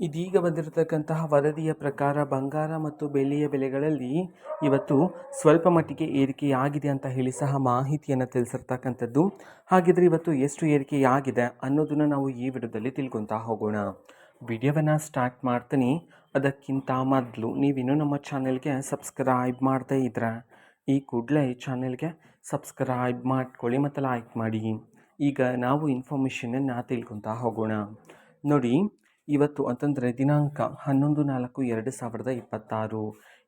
ಇದೀಗ ಬಂದಿರತಕ್ಕಂತಹ ವರದಿಯ ಪ್ರಕಾರ ಬಂಗಾರ ಮತ್ತು ಬೆಳ್ಳಿಯ ಬೆಲೆಗಳಲ್ಲಿ ಇವತ್ತು ಸ್ವಲ್ಪ ಮಟ್ಟಿಗೆ ಏರಿಕೆಯಾಗಿದೆ ಅಂತ ಹೇಳಿ ಸಹ ಮಾಹಿತಿಯನ್ನು ತಿಳಿಸಿರ್ತಕ್ಕಂಥದ್ದು. ಹಾಗಿದ್ರೆ ಇವತ್ತು ಎಷ್ಟು ಏರಿಕೆಯಾಗಿದೆ ಅನ್ನೋದನ್ನು ನಾವು ಈ ವಿಡಿಯೋದಲ್ಲಿ ತಿಳ್ಕೊತಾ ಹೋಗೋಣ. ವಿಡಿಯೋವನ್ನು ಸ್ಟಾರ್ಟ್ ಮಾಡ್ತೀನಿ. ಅದಕ್ಕಿಂತ ಮೊದಲು ನೀವಿನ್ನೂ ನಮ್ಮ ಚಾನೆಲ್ಗೆ ಸಬ್ಸ್ಕ್ರೈಬ್ ಮಾಡ್ತಾ ಇದ್ರೆ ಈ ಕೂಡಲೇ ಈ ಚಾನೆಲ್ಗೆ ಸಬ್ಸ್ಕ್ರೈಬ್ ಮಾಡ್ಕೊಳ್ಳಿ ಮತ್ತು ಲೈಕ್ ಮಾಡಿ. ಈಗ ನಾವು ಇನ್ಫಾರ್ಮೇಷನನ್ನು ತಿಳ್ಕೊತಾ ಹೋಗೋಣ. ನೋಡಿ, ಇವತ್ತು ಅಂತಂದರೆ ದಿನಾಂಕ 11/4/2026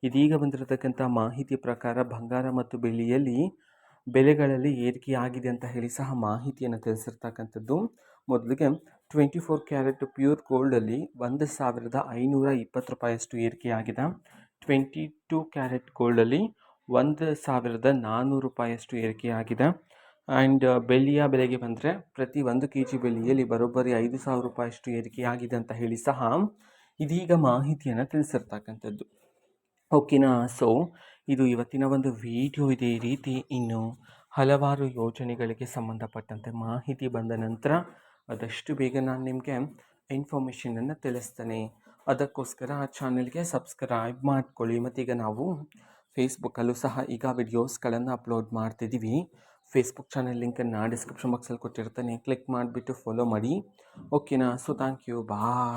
ಇದೀಗ ಬಂದಿರತಕ್ಕಂಥ ಮಾಹಿತಿ ಪ್ರಕಾರ ಬಂಗಾರ ಮತ್ತು ಬೆಳ್ಳಿಯಲ್ಲಿ ಬೆಲೆಗಳಲ್ಲಿ ಏರಿಕೆಯಾಗಿದೆ ಅಂತ ಹೇಳಿ ಸಹ ಮಾಹಿತಿಯನ್ನು ತಿಳಿಸಿರ್ತಕ್ಕಂಥದ್ದು. ಮೊದಲಿಗೆ 24 ಕ್ಯಾರೆಟ್ ಪ್ಯೂರ್ ಗೋಲ್ಡಲ್ಲಿ 1,520 ರೂಪಾಯಿಯಷ್ಟು ಏರಿಕೆಯಾಗಿದೆ. 22 ಕ್ಯಾರೆಟ್ ಗೋಲ್ಡಲ್ಲಿ 1,400 ರೂಪಾಯಿಯಷ್ಟು ಏರಿಕೆಯಾಗಿದೆ. ಆ್ಯಂಡ್ ಬೆಳ್ಳಿಯ ಬೆಲೆಗೆ ಬಂದರೆ ಪ್ರತಿ 1 kg ಬೆಳ್ಳಿಯಲ್ಲಿ ಬರೋಬ್ಬರಿ 5,000 ರೂಪಾಯಿಯಷ್ಟು ಏರಿಕೆಯಾಗಿದೆ ಅಂತ ಹೇಳಿ ಸಹ ಇದೀಗ ಮಾಹಿತಿಯನ್ನು ತಿಳಿಸಿರ್ತಕ್ಕಂಥದ್ದು. ಓಕೆನಾ. ಸೊ ಇದು ಇವತ್ತಿನ ಒಂದು ವಿಡಿಯೋ ಇದೆ. ಈ ರೀತಿ ಇನ್ನು ಹಲವಾರು ಯೋಜನೆಗಳಿಗೆ ಸಂಬಂಧಪಟ್ಟಂತೆ ಮಾಹಿತಿ ಬಂದ ನಂತರ ಆದಷ್ಟು ಬೇಗ ನಾನು ನಿಮಗೆ ಇನ್ಫಾರ್ಮೇಷನನ್ನು ತಿಳಿಸ್ತೇನೆ. ಅದಕ್ಕೋಸ್ಕರ ಆ ಚಾನೆಲ್ಗೆ ಸಬ್ಸ್ಕ್ರೈಬ್ ಮಾಡ್ಕೊಳ್ಳಿ. ಮತ್ತೀಗ ನಾವು ಫೇಸ್ಬುಕ್ಕಲ್ಲೂ ಸಹ ಈಗ ವಿಡಿಯೋಸ್ಗಳನ್ನು ಅಪ್ಲೋಡ್ ಮಾಡ್ತಿದ್ದೀವಿ. ಫೇಸ್ಬುಕ್ ಚಾನೆಲ್ ಲಿಂಕನ್ನು ಡಿಸ್ಕ್ರಿಪ್ಷನ್ ಬಾಕ್ಸಲ್ಲಿ ಕೊಟ್ಟಿರ್ತಾನೆ, ಕ್ಲಿಕ್ ಮಾಡಿಬಿಟ್ಟು ಫಾಲೋ ಮಾಡಿ. ಓಕೆನಾ. So thank you, bye.